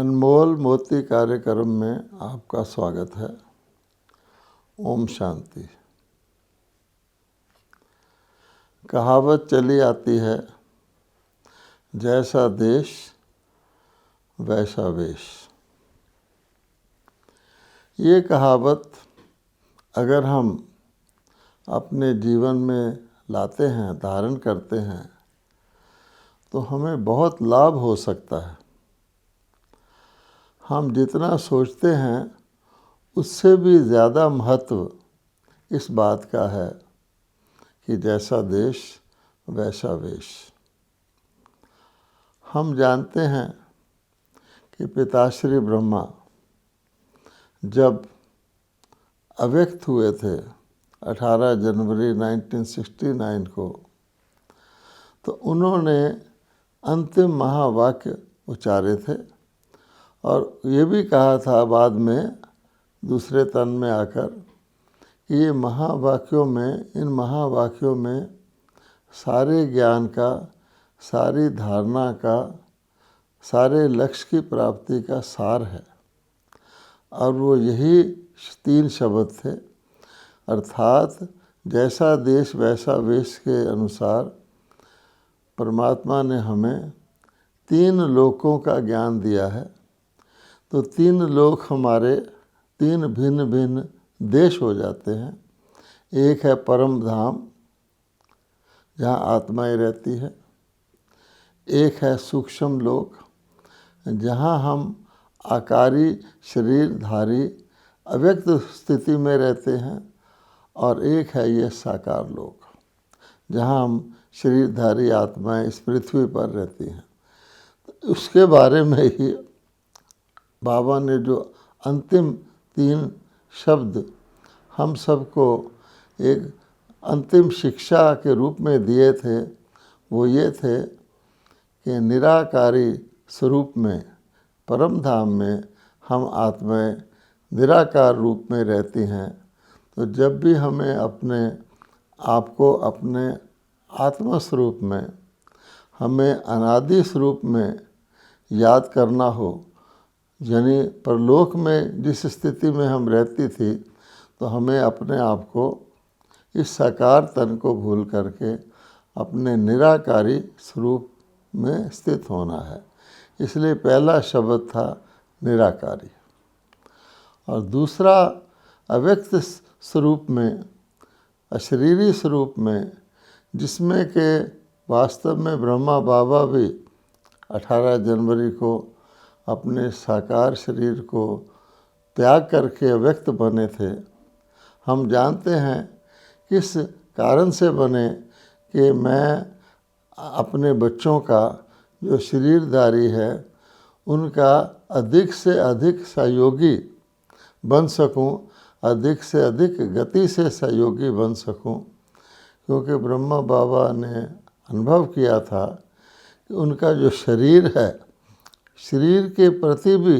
अनमोल मोती कार्यक्रम में आपका स्वागत है। ओम शांति। कहावत चली आती है, जैसा देश वैसा वेश। ये कहावत अगर हम अपने जीवन में लाते हैं, धारण करते हैं, तो हमें बहुत लाभ हो सकता है। हम जितना सोचते हैं उससे भी ज़्यादा महत्व इस बात का है कि जैसा देश वैसा वेश। हम जानते हैं कि पिताश्री ब्रह्मा जब अव्यक्त हुए थे 18 जनवरी 1969 को, तो उन्होंने अंतिम महावाक्य उच्चारे थे और ये भी कहा था बाद में दूसरे तन में आकर कि ये इन महावाक्यों में सारे ज्ञान का, सारी धारणा का, सारे लक्ष्य की प्राप्ति का सार है। और वो यही 3 शब्द थे, अर्थात जैसा देश वैसा वेश के अनुसार परमात्मा ने हमें 3 लोकों का ज्ञान दिया है। तो 3 लोक हमारे 3 भिन्न भिन्न देश हो जाते हैं। एक है परम धाम, जहाँ आत्माएं रहती है। एक है सूक्ष्म लोक, जहाँ हम आकारी शरीरधारी अव्यक्त स्थिति में रहते हैं। और एक है ये साकार लोक, जहाँ हम शरीरधारी आत्माएं इस पृथ्वी पर रहती हैं। तो उसके बारे में ही बाबा ने जो अंतिम 3 शब्द हम सबको एक अंतिम शिक्षा के रूप में दिए थे, वो ये थे कि निराकारी स्वरूप में, परम धाम में हम आत्माएं निराकार रूप में रहती हैं। तो जब भी हमें अपने आप को अपने आत्मा स्वरूप में, हमें अनादि स्वरूप में याद करना हो, यानी परलोक में जिस स्थिति में हम रहती थी, तो हमें अपने आप को इस साकार तन को भूल करके अपने निराकारी स्वरूप में स्थित होना है। इसलिए पहला शब्द था निराकारी। और दूसरा अव्यक्त स्वरूप में, अशरीरी स्वरूप में, जिसमें के वास्तव में ब्रह्मा बाबा भी 18 जनवरी को अपने साकार शरीर को त्याग करके अव्यक्त बने थे। हम जानते हैं किस कारण से बने कि मैं अपने बच्चों का जो शरीरधारी है उनका अधिक से अधिक सहयोगी बन सकूं, अधिक से अधिक गति से सहयोगी बन सकूं। क्योंकि ब्रह्मा बाबा ने अनुभव किया था कि उनका जो शरीर है, शरीर के प्रति भी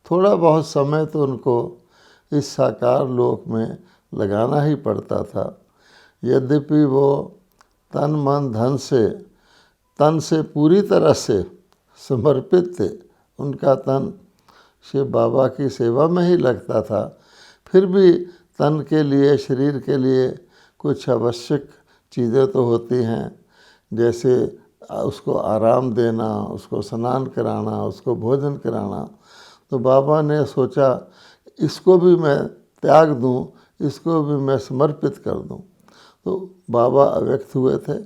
थोड़ा बहुत समय तो उनको इस साकार लोक में लगाना ही पड़ता था। यद्यपि वो तन मन धन से, तन से पूरी तरह से समर्पित थे, उनका तन शिव बाबा की सेवा में ही लगता था, फिर भी तन के लिए, शरीर के लिए कुछ आवश्यक चीज़ें तो होती हैं, जैसे उसको आराम देना, उसको स्नान कराना, उसको भोजन कराना। तो बाबा ने सोचा इसको भी मैं त्याग दूं, इसको भी मैं समर्पित कर दूं। तो बाबा अव्यक्त हुए थे।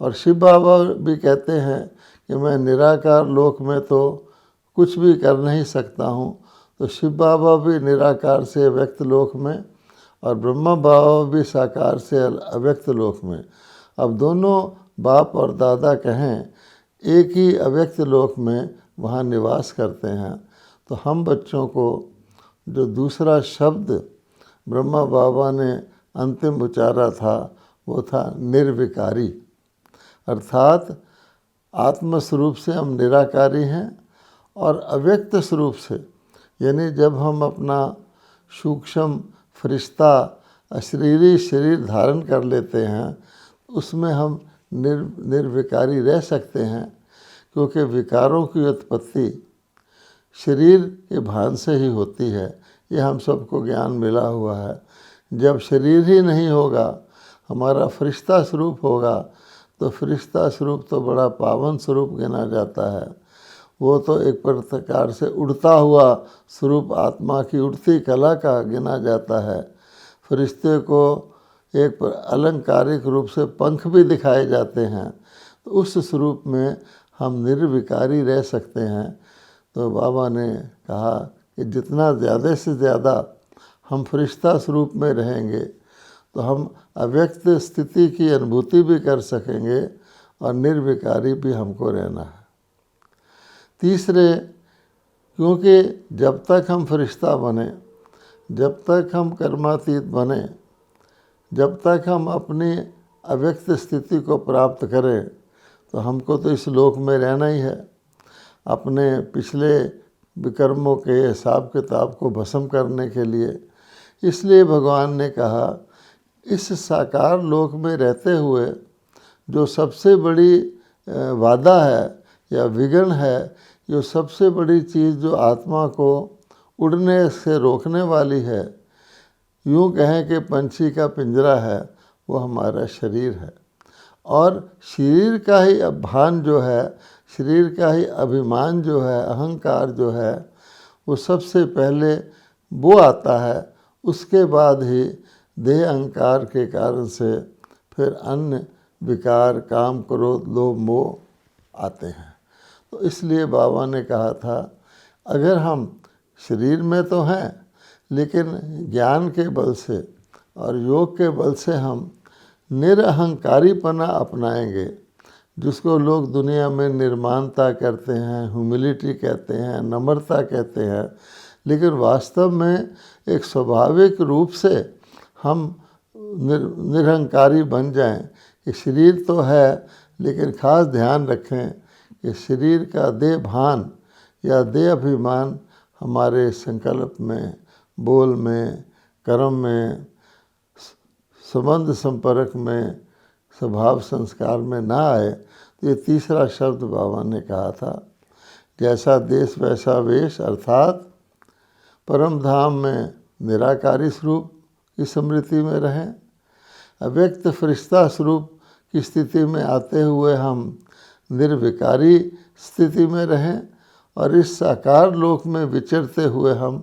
और शिव बाबा भी कहते हैं कि मैं निराकार लोक में तो कुछ भी कर नहीं सकता हूं। तो शिव बाबा भी निराकार से अव्यक्त लोक में और ब्रह्मा बाबा भी साकार से अव्यक्त लोक में। अब दोनों बाप और दादा कहें एक ही अव्यक्त लोक में वहाँ निवास करते हैं। तो हम बच्चों को जो दूसरा शब्द ब्रह्मा बाबा ने अंतिम उच्चारा था वो था निर्विकारी। अर्थात आत्मस्वरूप से हम निराकारी हैं और अव्यक्त स्वरूप से, यानी जब हम अपना सूक्ष्म फरिश्ता अशरीरी शरीर धारण कर लेते हैं, उसमें हम निर्विकारी रह सकते हैं। क्योंकि विकारों की उत्पत्ति शरीर के भान से ही होती है, ये हम सबको ज्ञान मिला हुआ है। जब शरीर ही नहीं होगा, हमारा फरिश्ता स्वरूप होगा, तो फरिश्ता स्वरूप तो बड़ा पावन स्वरूप गिना जाता है। वो तो एक प्रकार से उड़ता हुआ स्वरूप, आत्मा की उड़ती कला का गिना जाता है। फरिश्ते को एक अलंकारिक रूप से पंख भी दिखाए जाते हैं, तो उस स्वरूप में हम निर्विकारी रह सकते हैं। तो बाबा ने कहा कि जितना ज़्यादा से ज़्यादा हम फरिश्ता स्वरूप में रहेंगे, तो हम अव्यक्त स्थिति की अनुभूति भी कर सकेंगे और निर्विकारी भी हमको रहना है। तीसरे, क्योंकि जब तक हम फरिश्ता बने, जब तक हम कर्मातीत बने, जब तक हम अपनी अव्यक्त स्थिति को प्राप्त करें, तो हमको तो इस लोक में रहना ही है। अपने पिछले विकर्मों के हिसाब किताब को भस्म करने के लिए। इसलिए भगवान ने कहा, इस साकार लोक में रहते हुए जो सबसे बड़ी बाधा है या विघ्न है, जो सबसे बड़ी चीज़ जो आत्मा को उड़ने से रोकने वाली है, यूँ कहें कि पंछी का पिंजरा है, वो हमारा शरीर है। और शरीर का ही भान जो है, शरीर का ही अभिमान जो है, अहंकार जो है, वो सबसे पहले वो आता है। उसके बाद ही देह अहंकार के कारण से फिर अन्य विकार, काम, क्रोध, लोभ, मोह आते हैं। तो इसलिए बाबा ने कहा था, अगर हम शरीर में तो हैं, लेकिन ज्ञान के बल से और योग के बल से हम निरअहंकारीपना अपनाएंगे, जिसको लोग दुनिया में निर्माणता कहते हैं, ह्यूमिलिटी कहते हैं, नम्रता कहते हैं, लेकिन वास्तव में एक स्वाभाविक रूप से हम निरहंकारी बन जाएं। कि शरीर तो है, लेकिन खास ध्यान रखें कि शरीर का देह भान या देह अभिमान हमारे संकल्प में, बोल में, कर्म में, संबंध संपर्क में, स्वभाव संस्कार में ना आए। तो ये तीसरा शब्द बाबा ने कहा था, जैसा देश वैसा वेश, अर्थात परम धाम में निराकारी स्वरूप की स्मृति में रहें। अव्यक्त फरिश्ता स्वरूप की स्थिति में आते हुए हम निर्विकारी स्थिति में रहें, और इस साकार लोक में विचरते हुए हम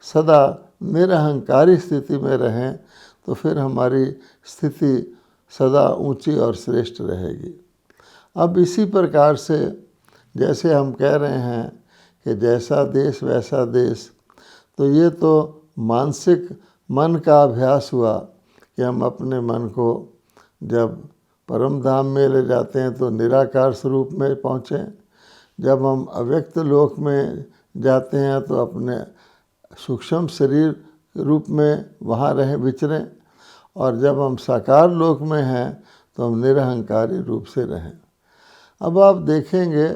सदा निरहंकारी स्थिति में रहें, तो फिर हमारी स्थिति सदा ऊंची और श्रेष्ठ रहेगी। अब इसी प्रकार से जैसे हम कह रहे हैं कि जैसा देश वैसा देश, तो ये तो मानसिक मन का अभ्यास हुआ कि हम अपने मन को जब परम धाम में ले जाते हैं तो निराकार स्वरूप में पहुँचें, जब हम अव्यक्त लोक में जाते हैं तो अपने सूक्ष्म शरीर रूप में वहाँ रहें, विचरें, और जब हम साकार लोक में हैं तो हम निरहंकारी रूप से रहें। अब आप देखेंगे,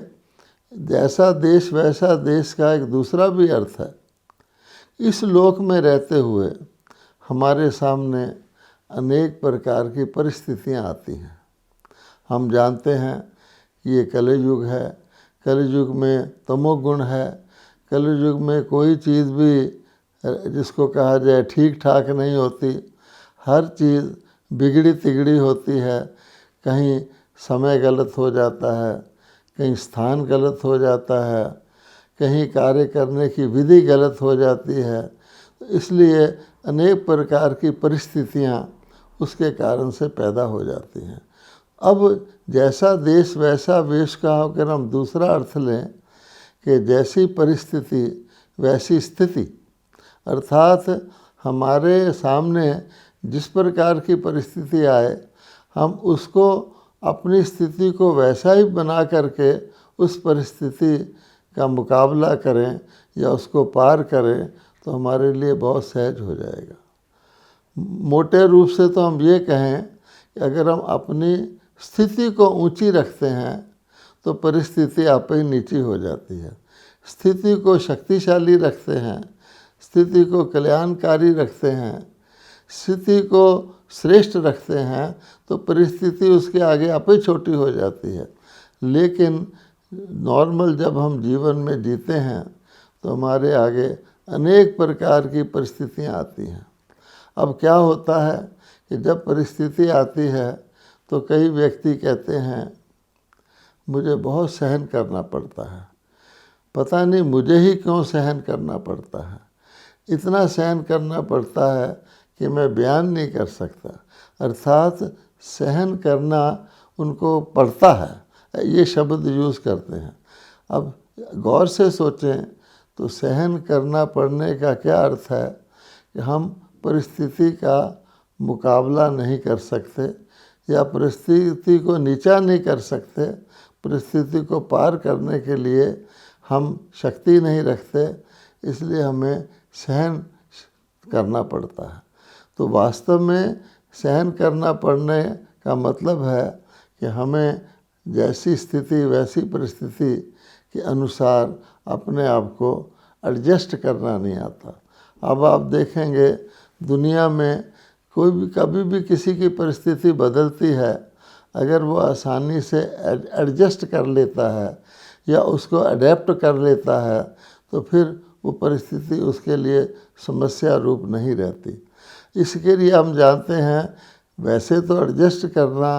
जैसा देश वैसा देश का एक दूसरा भी अर्थ है। इस लोक में रहते हुए हमारे सामने अनेक प्रकार की परिस्थितियां आती हैं। हम जानते हैं कि ये कलयुग है, कलयुग में तमोगुण है, कलयुग में कोई चीज़ भी जिसको कहा जाए ठीक ठाक नहीं होती, हर चीज़ बिगड़ी तिगड़ी होती है। कहीं समय गलत हो जाता है, कहीं स्थान गलत हो जाता है, कहीं कार्य करने की विधि गलत हो जाती है। तो इसलिए अनेक प्रकार की परिस्थितियां उसके कारण से पैदा हो जाती हैं। अब जैसा देश वैसा वेश का होकर हम दूसरा अर्थ लें कि जैसी परिस्थिति वैसी स्थिति, अर्थात हमारे सामने जिस प्रकार की परिस्थिति आए, हम उसको अपनी स्थिति को वैसा ही बना करके उस परिस्थिति का मुकाबला करें या उसको पार करें, तो हमारे लिए बहुत सहज हो जाएगा। मोटे रूप से तो हम ये कहें कि अगर हम अपनी स्थिति को ऊंची रखते हैं तो परिस्थिति आप ही नीची हो जाती है। स्थिति को शक्तिशाली रखते हैं, स्थिति को कल्याणकारी रखते हैं, स्थिति को श्रेष्ठ रखते हैं, तो परिस्थिति उसके आगे आप ही छोटी हो जाती है। लेकिन नॉर्मल जब हम जीवन में जीते हैं तो हमारे आगे अनेक प्रकार की परिस्थितियाँ आती हैं। अब क्या होता है कि जब परिस्थिति आती है तो कई व्यक्ति कहते हैं मुझे बहुत सहन करना पड़ता है, पता नहीं मुझे ही क्यों सहन करना पड़ता है, इतना सहन करना पड़ता है कि मैं बयान नहीं कर सकता। अर्थात सहन करना उनको पड़ता है, ये शब्द यूज़ करते हैं। अब गौर से सोचें तो सहन करना पड़ने का क्या अर्थ है कि हम परिस्थिति का मुकाबला नहीं कर सकते या परिस्थिति को नीचा नहीं कर सकते, परिस्थिति को पार करने के लिए हम शक्ति नहीं रखते, इसलिए हमें सहन करना पड़ता है। तो वास्तव में सहन करना पड़ने का मतलब है कि हमें जैसी स्थिति वैसी परिस्थिति के अनुसार अपने आप को एडजस्ट करना नहीं आता। अब आप देखेंगे दुनिया में कोई भी कभी भी किसी की परिस्थिति बदलती है, अगर वो आसानी से एडजस्ट कर लेता है या उसको अडेप्ट कर लेता है तो फिर वो परिस्थिति उसके लिए समस्या रूप नहीं रहती। इसके लिए हम जानते हैं वैसे तो एडजस्ट करना,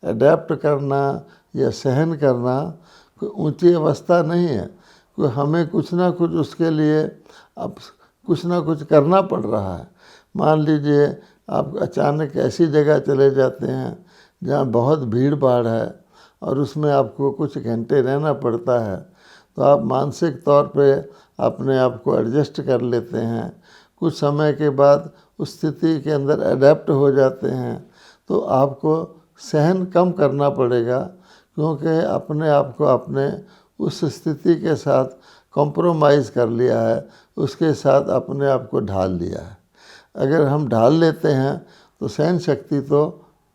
अडेप्ट करना या सहन करना कोई ऊंची अवस्था नहीं है, कोई हमें कुछ ना कुछ उसके लिए अब कुछ ना कुछ करना पड़ रहा है। मान लीजिए आप अचानक ऐसी जगह चले जाते हैं जहाँ बहुत भीड़ भाड़ है और उसमें आपको कुछ घंटे रहना पड़ता है, तो आप मानसिक तौर पे अपने आप को एडजस्ट कर लेते हैं। कुछ समय के बाद उस स्थिति के अंदर अडेप्ट हो जाते हैं, तो आपको सहन कम करना पड़ेगा, क्योंकि अपने आप को अपने उस स्थिति के साथ कॉम्प्रोमाइज़ कर लिया है, उसके साथ अपने आप को ढाल लिया है। अगर हम ढाल लेते हैं तो सहन शक्ति तो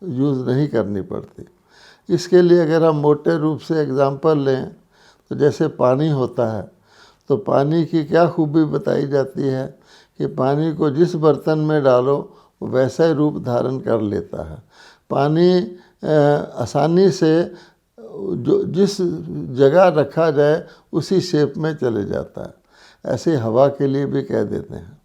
यूज़ नहीं करनी पड़ती। इसके लिए अगर हम मोटे रूप से एग्ज़ाम्पल लें तो जैसे पानी होता है, तो पानी की क्या खूबी बताई जाती है कि पानी को जिस बर्तन में डालो वो वैसा ही रूप धारण कर लेता है। पानी आसानी से जो जिस जगह रखा जाए उसी शेप में चले जाता है। ऐसे हवा के लिए भी कह देते हैं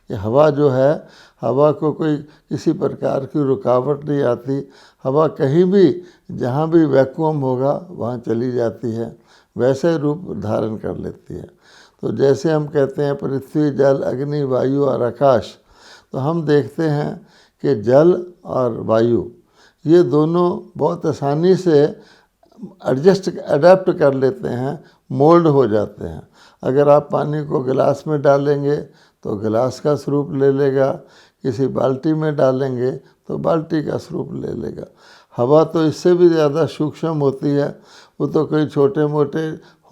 कि हवा जो है, हवा को कोई किसी प्रकार की रुकावट नहीं आती, हवा कहीं भी जहाँ भी वैक्यूम होगा वहाँ चली जाती है, वैसे रूप धारण कर लेती है। तो जैसे हम कहते हैं पृथ्वी, जल, अग्नि, वायु और आकाश, तो हम देखते हैं कि जल और वायु ये दोनों बहुत आसानी से अडेप्ट कर लेते हैं, मोल्ड हो जाते हैं। अगर आप पानी को गिलास में डालेंगे तो गिलास का स्वरूप ले लेगा, किसी बाल्टी में डालेंगे तो बाल्टी का स्वरूप ले लेगा। हवा तो इससे भी ज़्यादा सूक्ष्म होती है, वो तो कई छोटे मोटे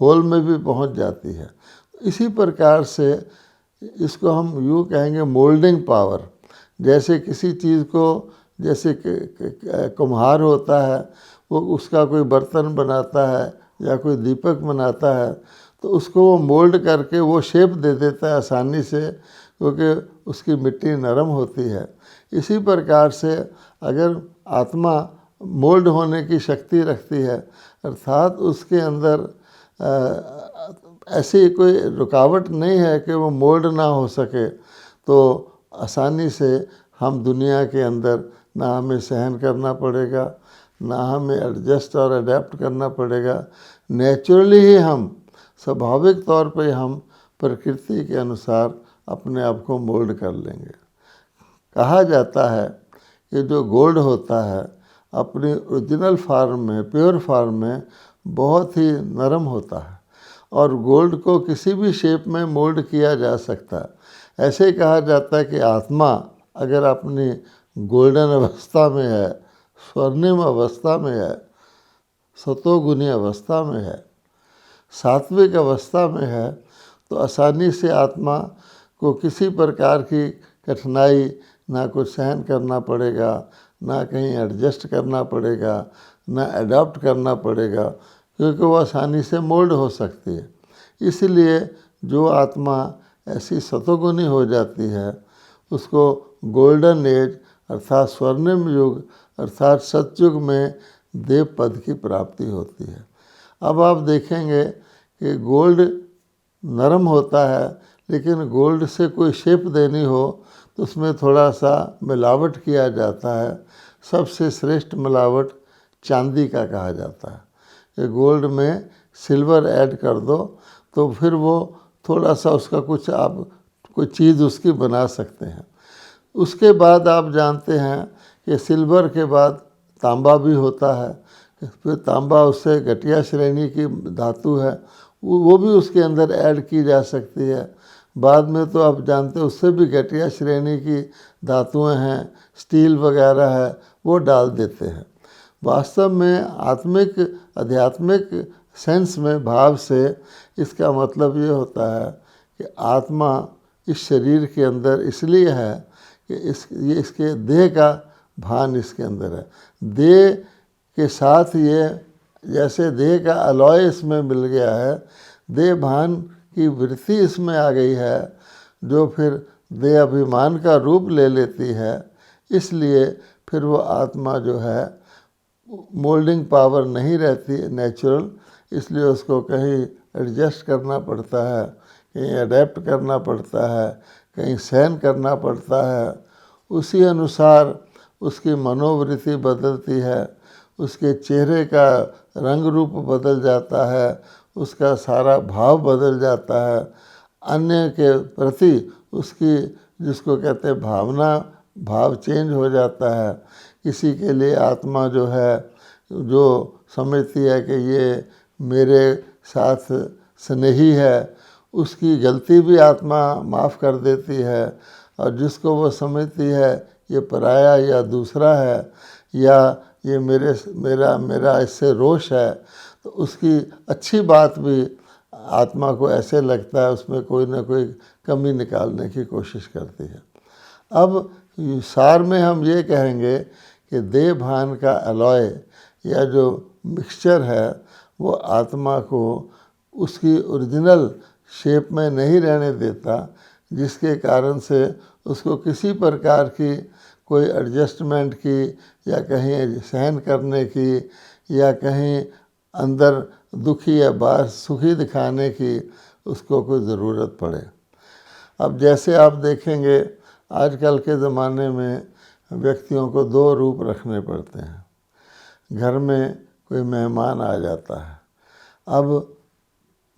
होल में भी पहुंच जाती है। इसी प्रकार से इसको हम यूँ कहेंगे मोल्डिंग पावर। जैसे किसी चीज़ को, जैसे कुम्हार होता है, वो उसका कोई बर्तन बनाता है या कोई दीपक बनाता है, तो उसको वो मोल्ड करके वो शेप दे देता है आसानी से, क्योंकि उसकी मिट्टी नरम होती है। इसी प्रकार से अगर आत्मा मोल्ड होने की शक्ति रखती है, अर्थात उसके अंदर ऐसी कोई रुकावट नहीं है कि वो मोल्ड ना हो सके, तो आसानी से हम दुनिया के अंदर ना हमें सहन करना पड़ेगा, ना हमें एडजस्ट और अडेप्ट करना पड़ेगा। नेचुरली ही हम, स्वाभाविक तौर पे हम प्रकृति के अनुसार अपने आप को मोल्ड कर लेंगे। कहा जाता है कि जो गोल्ड होता है अपनी ओरिजिनल फॉर्म में, प्योर फॉर्म में बहुत ही नरम होता है और गोल्ड को किसी भी शेप में मोल्ड किया जा सकता है। ऐसे कहा जाता है कि आत्मा अगर अपनी गोल्डन अवस्था में है, स्वर्णिम अवस्था में है, सतोगुनी अवस्था में है, सात्विक अवस्था में है, तो आसानी से आत्मा को किसी प्रकार की कठिनाई ना कुछ सहन करना पड़ेगा, ना कहीं एडजस्ट करना पड़ेगा, ना अडॉप्ट करना पड़ेगा, क्योंकि वो आसानी से मोल्ड हो सकती है। इसलिए जो आत्मा ऐसी सतोगुनी हो जाती है उसको गोल्डन एज अर्थात स्वर्णिम युग अर्थात सतयुग में देव पद की प्राप्ति होती है। अब आप देखेंगे कि गोल्ड नरम होता है, लेकिन गोल्ड से कोई शेप देनी हो तो उसमें थोड़ा सा मिलावट किया जाता है। सबसे श्रेष्ठ मिलावट चांदी का कहा जाता है। ये गोल्ड में सिल्वर ऐड कर दो तो फिर वो थोड़ा सा उसका कुछ आप कोई चीज़ उसकी बना सकते हैं। उसके बाद आप जानते हैं कि सिल्वर के बाद तांबा भी होता है। फिर तांबा उससे घटिया श्रेणी की धातु है, वो भी उसके अंदर ऐड की जा सकती है। बाद में तो आप जानते हैं उससे भी घटिया श्रेणी की धातुएं हैं, स्टील वगैरह है, वो डाल देते हैं। वास्तव में आत्मिक आध्यात्मिक सेंस में भाव से इसका मतलब ये होता है कि आत्मा इस शरीर के अंदर इसलिए है कि ये इसके देह का भान इसके अंदर है। देह के साथ ये जैसे देह का अलॉय इसमें मिल गया है, देह भान की वृत्ति इसमें आ गई है, जो फिर देह अभिमान का रूप ले लेती है। इसलिए फिर वो आत्मा जो है मोल्डिंग पावर नहीं रहती नेचुरल, इसलिए उसको कहीं एडजस्ट करना पड़ता है, कहीं अडेप्ट करना पड़ता है, कहीं सहन करना पड़ता है। उसी अनुसार उसकी मनोवृत्ति बदलती है, उसके चेहरे का रंग रूप बदल जाता है, उसका सारा भाव बदल जाता है। अन्य के प्रति उसकी जिसको कहते हैं भावना, भाव चेंज हो जाता है। किसी के लिए आत्मा जो है, जो समझती है कि ये मेरे साथ स्नेही है, उसकी गलती भी आत्मा माफ़ कर देती है। और जिसको वो समझती है ये पराया या दूसरा है, या ये मेरा इससे रोष है, तो उसकी अच्छी बात भी आत्मा को ऐसे लगता है उसमें कोई ना कोई कमी निकालने की कोशिश करती है। अब सार में हम ये कहेंगे कि देह भान का अलॉय या जो मिक्सचर है वो आत्मा को उसकी ओरिजिनल शेप में नहीं रहने देता, जिसके कारण से उसको किसी प्रकार की कोई एडजस्टमेंट की या कहीं सहन करने की या कहीं अंदर दुखी या बाहर सुखी दिखाने की उसको कोई ज़रूरत पड़े। अब जैसे आप देखेंगे आजकल के ज़माने में व्यक्तियों को दो रूप रखने पड़ते हैं। घर में कोई मेहमान आ जाता है, अब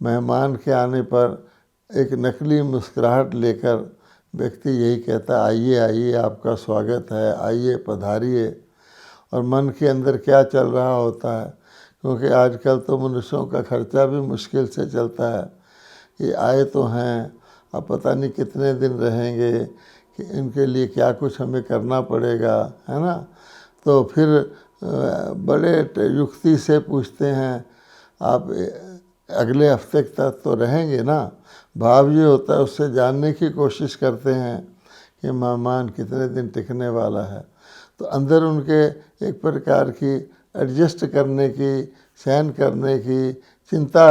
मेहमान के आने पर एक नकली मुस्कुराहट लेकर व्यक्ति यही कहता है, आइए आइए, आपका स्वागत है, आइए पधारिए। और मन के अंदर क्या चल रहा होता है, क्योंकि आजकल तो मनुष्यों का खर्चा भी मुश्किल से चलता है। ये आए तो हैं, अब पता नहीं कितने दिन रहेंगे, कि इनके लिए क्या कुछ हमें करना पड़ेगा, है ना। तो फिर बड़े युक्ति से पूछते हैं, आप अगले हफ्ते तक तो रहेंगे ना। भाव ये होता है, उससे जानने की कोशिश करते हैं कि मेहमान कितने दिन टिकने वाला है। तो अंदर उनके एक प्रकार की एडजस्ट करने की, सहन करने की चिंता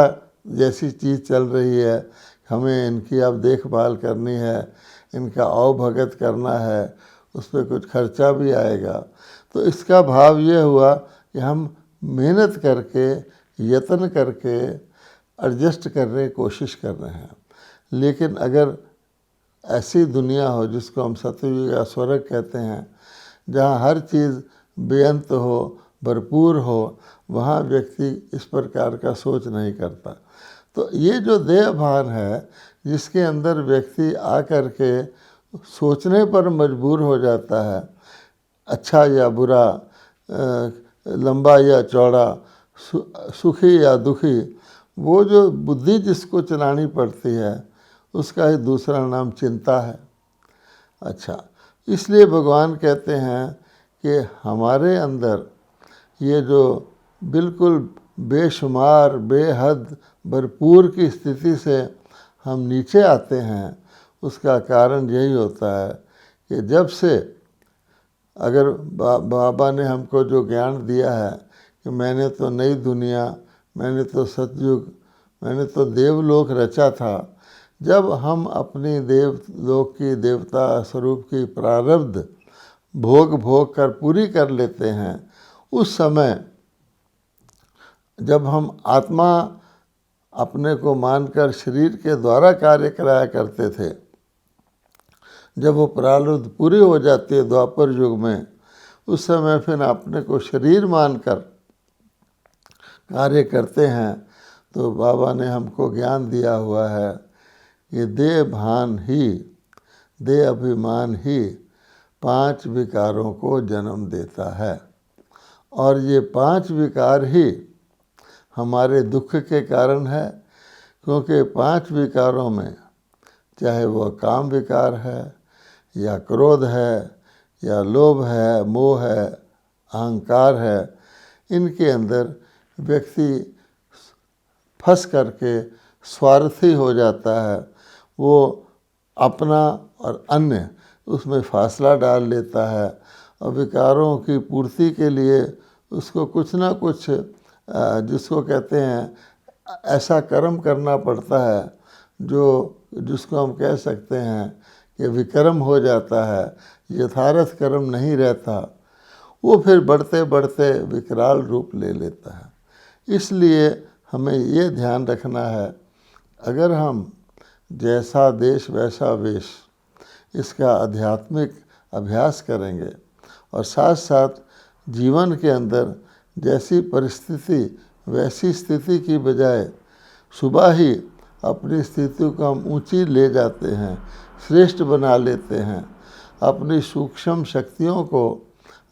जैसी चीज़ चल रही है। हमें इनकी अब देखभाल करनी है, इनका अवभगत करना है, उस पर कुछ खर्चा भी आएगा। तो इसका भाव ये हुआ कि हम मेहनत करके, यत्न करके एडजस्ट करने की कोशिश कर रहे हैं। लेकिन अगर ऐसी दुनिया हो जिसको हम सतयुग या स्वर्ग कहते हैं, जहाँ हर चीज़ बेअंत हो, भरपूर हो, वहाँ व्यक्ति इस प्रकार का सोच नहीं करता। तो ये जो देह भान है, जिसके अंदर व्यक्ति आकर के सोचने पर मजबूर हो जाता है, अच्छा या बुरा, लंबा या चौड़ा, सुखी या दुखी, वो जो बुद्धि जिसको चलानी पड़ती है उसका ही दूसरा नाम चिंता है। अच्छा, इसलिए भगवान कहते हैं कि हमारे अंदर ये जो बिल्कुल बेशुमार, बेहद, भरपूर की स्थिति से हम नीचे आते हैं, उसका कारण यही होता है कि जब से अगर बाबा ने हमको जो ज्ञान दिया है कि मैंने तो नई दुनिया, मैंने तो सतयुग, मैंने तो देवलोक रचा था, जब हम अपनी देवलोक की, देवता स्वरूप की प्रारब्ध भोग कर पूरी कर लेते हैं, उस समय जब हम अपने को मानकर शरीर के द्वारा कार्य कराया करते थे। जब वो प्रारब्ध पूरी हो जाती है द्वापर युग में, उस समय फिर अपने को शरीर मानकर कार्य करते हैं। तो बाबा ने हमको ज्ञान दिया हुआ है कि देह भान ही, देह अभिमान ही 5 विकारों को जन्म देता है, और ये 5 विकार ही हमारे दुख के कारण है। क्योंकि 5 विकारों में, चाहे वह काम विकार है या क्रोध है या लोभ है, मोह है, अहंकार है, इनके अंदर व्यक्ति फंस करके स्वार्थी हो जाता है। वो अपना और अन्य उसमें फासला डाल लेता है, और विकारों की पूर्ति के लिए उसको कुछ ना कुछ जिसको कहते हैं ऐसा कर्म करना पड़ता है जो जिसको हम कह सकते हैं कि विकर्म हो जाता है, यथार्थ कर्म नहीं रहता। वो फिर बढ़ते बढ़ते विकराल रूप ले लेता है। इसलिए हमें ये ध्यान रखना है, अगर हम जैसा देश वैसा वेश इसका आध्यात्मिक अभ्यास करेंगे और साथ साथ जीवन के अंदर जैसी परिस्थिति वैसी स्थिति की बजाय सुबह ही अपनी स्थिति को हम ऊंची ले जाते हैं, श्रेष्ठ बना लेते हैं, अपनी सूक्ष्म शक्तियों को,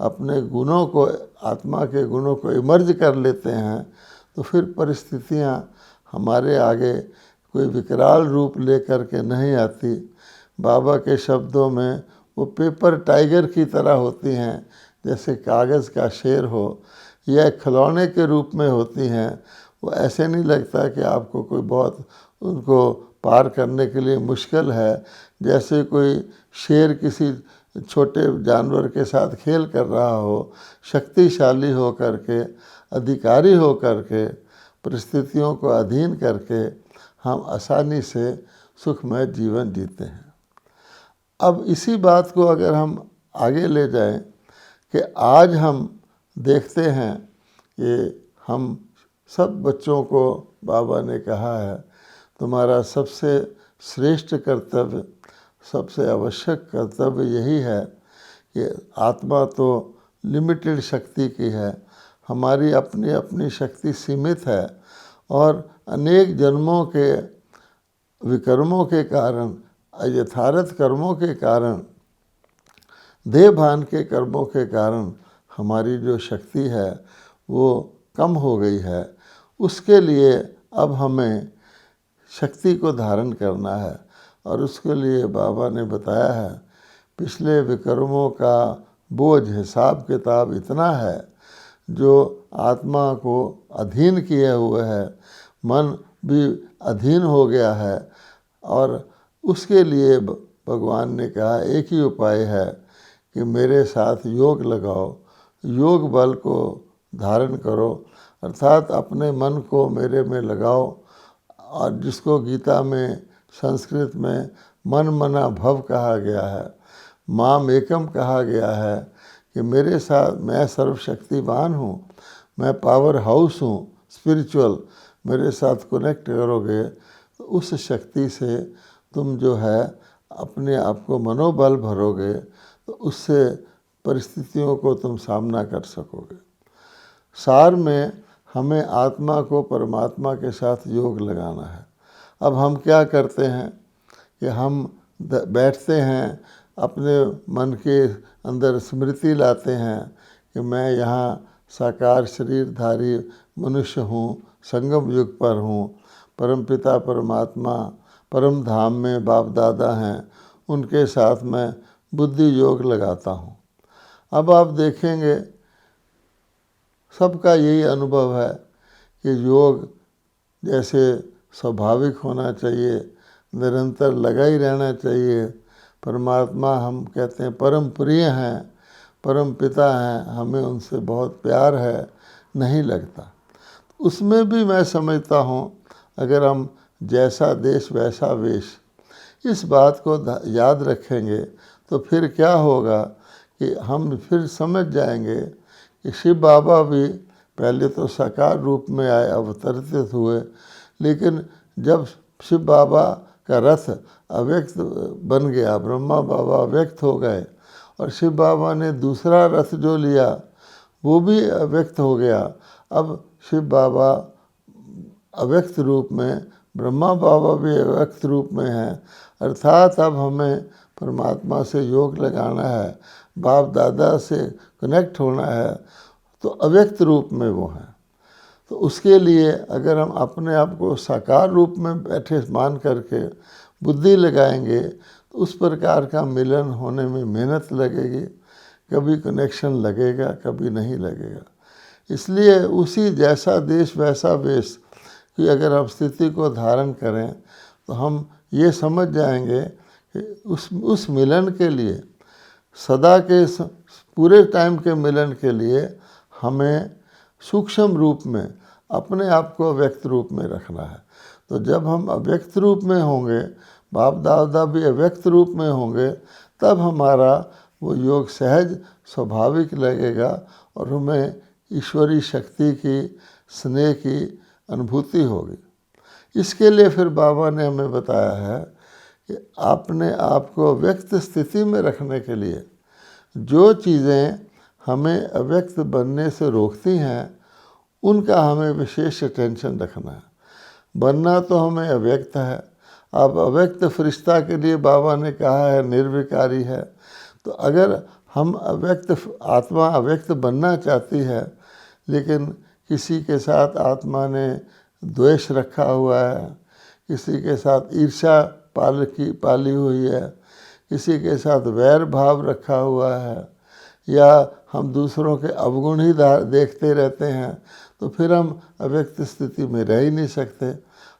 अपने गुणों को, आत्मा के गुणों को इमर्ज कर लेते हैं, तो फिर परिस्थितियां हमारे आगे कोई विकराल रूप लेकर के नहीं आती। बाबा के शब्दों में वो पेपर टाइगर की तरह होती हैं, जैसे कागज़ का शेर हो, या खिलौने के रूप में होती हैं। वो ऐसे नहीं लगता कि आपको कोई बहुत उनको पार करने के लिए मुश्किल है, जैसे कोई शेर किसी छोटे जानवर के साथ खेल कर रहा हो, शक्तिशाली हो करके, अधिकारी हो करके, परिस्थितियों को अधीन करके हम आसानी से सुखमय जीवन जीते हैं। अब इसी बात को अगर हम आगे ले जाएं कि आज हम देखते हैं कि हम सब बच्चों को बाबा ने कहा है, तुम्हारा सबसे श्रेष्ठ कर्तव्य, सबसे आवश्यक कर्तव्य यही है कि आत्मा तो लिमिटेड शक्ति की है, हमारी अपनी अपनी शक्ति सीमित है, और अनेक जन्मों के विकर्मों के कारण, यथार्थ कर्मों के कारण, देह भान के कर्मों के कारण हमारी जो शक्ति है वो कम हो गई है। उसके लिए अब हमें शक्ति को धारण करना है, और उसके लिए बाबा ने बताया है पिछले विकर्मों का बोझ, हिसाब किताब इतना है जो आत्मा को अधीन किए हुए है, मन भी अधीन हो गया है। और उसके लिए भगवान ने कहा एक ही उपाय है कि मेरे साथ योग लगाओ, योग बल को धारण करो, अर्थात अपने मन को मेरे में लगाओ, और जिसको गीता में संस्कृत में मन मना भव कहा गया है, माम एकम कहा गया है कि मेरे साथ मैं सर्वशक्तिवान हूँ, मैं पावर हाउस हूँ स्पिरिचुअल, मेरे साथ कनेक्ट करोगे तो उस शक्ति से तुम जो है अपने आप को मनोबल भरोगे, तो उससे परिस्थितियों को तुम सामना कर सकोगे। सार में हमें आत्मा को परमात्मा के साथ योग लगाना है। अब हम क्या करते हैं कि हम बैठते हैं, अपने मन के अंदर स्मृति लाते हैं कि मैं यहाँ साकार शरीरधारी मनुष्य हूँ, संगम युग पर हूँ, परमपिता परमात्मा परम धाम में बाप दादा हैं, उनके साथ मैं बुद्धि योग लगाता हूँ। अब आप देखेंगे सबका यही अनुभव है कि योग जैसे स्वाभाविक होना चाहिए, निरंतर लगा ही रहना चाहिए। परमात्मा हम कहते हैं परम प्रिय हैं, परम पिता हैं, हमें उनसे बहुत प्यार है, नहीं लगता। उसमें भी मैं समझता हूँ अगर हम जैसा देश वैसा वेश, इस बात को याद रखेंगे तो फिर क्या होगा कि हम फिर समझ जाएंगे कि शिव बाबा भी पहले तो साकार रूप में आए, अवतरित हुए, लेकिन जब शिव बाबा का रथ अव्यक्त बन गया, ब्रह्मा बाबा अव्यक्त हो गए और शिव बाबा ने दूसरा रथ जो लिया वो भी अव्यक्त हो गया। अब शिव बाबा अव्यक्त रूप में, ब्रह्मा बाबा भी अव्यक्त रूप में हैं, अर्थात अब हमें परमात्मा से योग लगाना है, बाप दादा से कनेक्ट होना है, तो अव्यक्त रूप में वो हैं। तो उसके लिए अगर हम अपने आप को साकार रूप में बैठे मान करके बुद्धि लगाएंगे तो उस प्रकार का मिलन होने में मेहनत लगेगी, कभी कनेक्शन लगेगा, कभी नहीं लगेगा। इसलिए उसी जैसा देश वैसा वेश कि अगर हम स्थिति को धारण करें तो हम ये समझ जाएंगे कि उस मिलन के लिए, सदा के पूरे टाइम के मिलन के लिए हमें सूक्ष्म रूप में अपने आप को अव्यक्त रूप में रखना है। तो जब हम अव्यक्त रूप में होंगे, बाप दादा भी अव्यक्त रूप में होंगे, तब हमारा वो योग सहज स्वाभाविक लगेगा और हमें ईश्वरीय शक्ति की, स्नेह की अनुभूति होगी। इसके लिए फिर बाबा ने हमें बताया है कि अपने आप को व्यक्त स्थिति में रखने के लिए जो चीज़ें हमें अव्यक्त बनने से रोकती हैं उनका हमें विशेष अटेंशन रखना है। बनना तो हमें अव्यक्त है। अब अव्यक्त फरिश्ता के लिए बाबा ने कहा है निर्विकारी है। तो अगर हम अव्यक्त आत्मा अव्यक्त बनना चाहती है, लेकिन किसी के साथ आत्मा ने द्वेष रखा हुआ है, किसी के साथ ईर्ष्या पाली हुई है, किसी के साथ वैर भाव रखा हुआ है, या हम दूसरों के अवगुण ही देखते रहते हैं, तो फिर हम अव्यक्त स्थिति में रह ही नहीं सकते।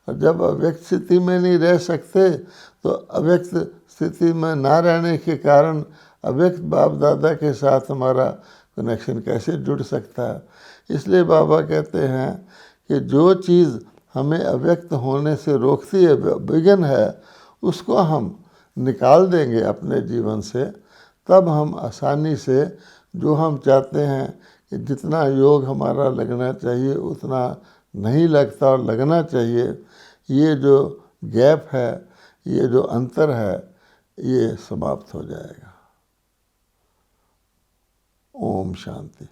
और जब अव्यक्त स्थिति में नहीं रह सकते तो अव्यक्त स्थिति में ना रहने के कारण अव्यक्त बाप दादा के साथ हमारा कनेक्शन कैसे जुड़ सकता है। इसलिए बाबा कहते हैं कि जो चीज़ हमें अव्यक्त होने से रोकती है, विघ्न है, उसको हम निकाल देंगे अपने जीवन से, तब हम आसानी से जो हम चाहते हैं कि जितना योग हमारा लगना चाहिए उतना नहीं लगता और लगना चाहिए, ये जो गैप है, ये जो अंतर है, ये समाप्त हो जाएगा। ओम शांति।